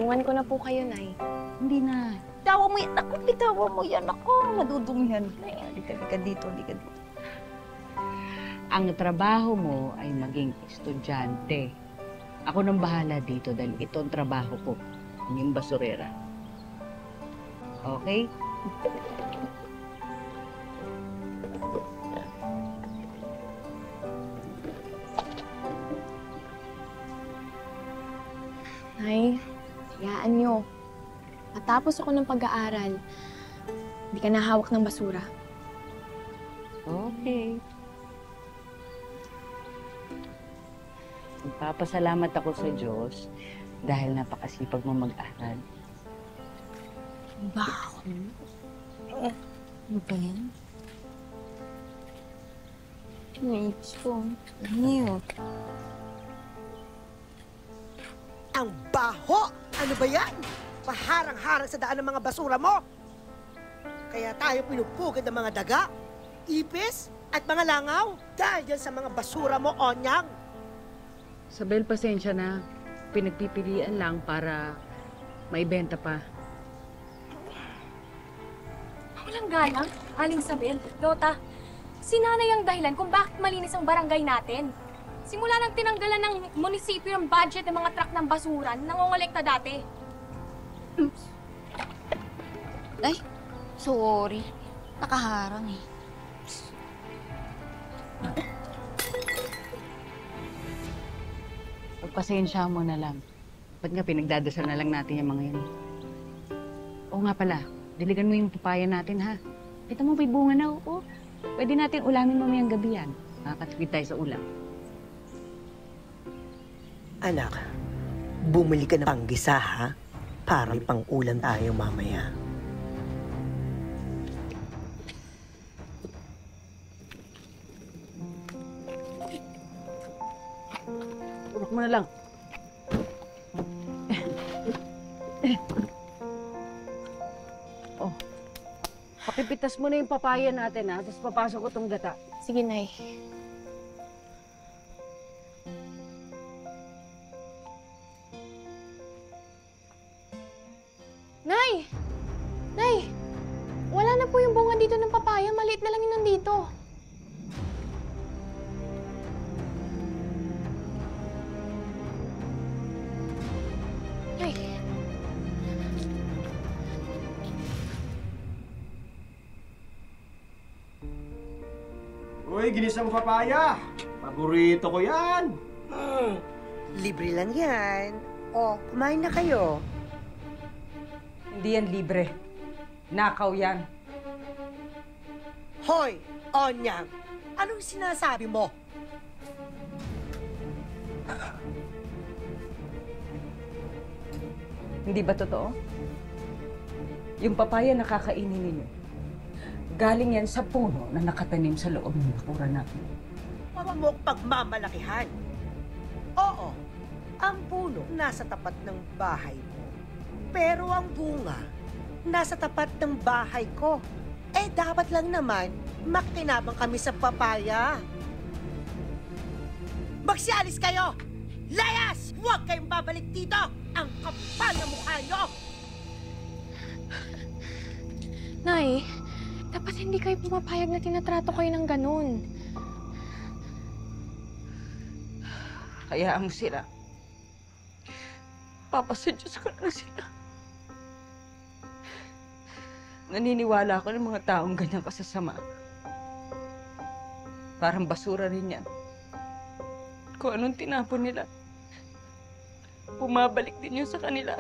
Iwan ko na po kayo, Nay. Hindi na. Bitawa mo yan. Ako, bitawa mo yan. Ako, madudumihan ka. Halika dito, halika dito. Ang trabaho mo ay maging estudyante. Ako nang bahala dito dahil ito ang trabaho ko. Yung basurera. Okay? Nay, hayaan nyo. Matapos ako ng pag-aaral, hindi ka nahawak ng basura. Okay. Magpapasalamat ako sa Diyos dahil napakasipag mo mag-aral. Baho. Ano ba yan? Naipis ko. Ano yun? Ang baho! Ano ba yan? Paharang-harang sa daan ng mga basura mo! Kaya tayo pinupugad ng mga daga, ipis, at mga langaw dahil yan sa mga basura mo, Onyang! Sabel, pasensya na. Pinagpipilian lang para maibenta pa. Walang galang, Aling Sabel. Dota, si Nanay ang dahilan kung bakit malinis ang barangay natin. Simula nang tinanggalan ng munisipyo yung budget ng mga truck ng basura, nangongolekta dati. Ay, sorry. Nakaharang eh. Pagpasensya mo na lang. Ba't nga pinagdadasal na lang natin yung mga yan? Oo nga pala, diligan mo yung papaya natin ha. Kita mo may bunga na, oo. Pwede natin ulamin mamayang gabi yan. Makakatipid tayo sa ulam. Anak, bumili ka ng panggisa, ha? Para may pang-ulam tayo mamaya. Tulok mo na lang. Oh, pakipitas mo na yung papaya natin ha, tapos papasok ko tong gata. Sige, Nay. Nay! Nay! Wala na po yung bunga dito ng papaya. Maliit na lang yun nandito. Nay! Uy, ginisang papaya! Paborito ko yan! Libre lang yan. O, kumain na kayo. Hindi yan libre. Nakaw yan. Hoy, Onyang! Anong sinasabi mo? Hindi ba totoo? Yung papaya na kakainin ninyo, galing yan sa puno na nakatanim sa loob ng nakura natin. Huwag mo pagmamalakihan. Oo, ang puno nasa tapat ng bahay mo. Pero ang bunga, nasa tapat ng bahay ko. Eh, dapat lang naman, makinabang kami sa papaya. Magsialis kayo! Layas! Huwag kayong babalik dito! Ang kapal na mukha nyo! Nay, dapat hindi kayo pumapayag na tinatrato kayo ng ganun. Hayaan mo sila. Papasadyos ko na sila. Naniniwala ako ng mga taong ganyang kasasama. Parang basura rin yan. Kung anong tinapon nila, bumabalik din yun sa kanila.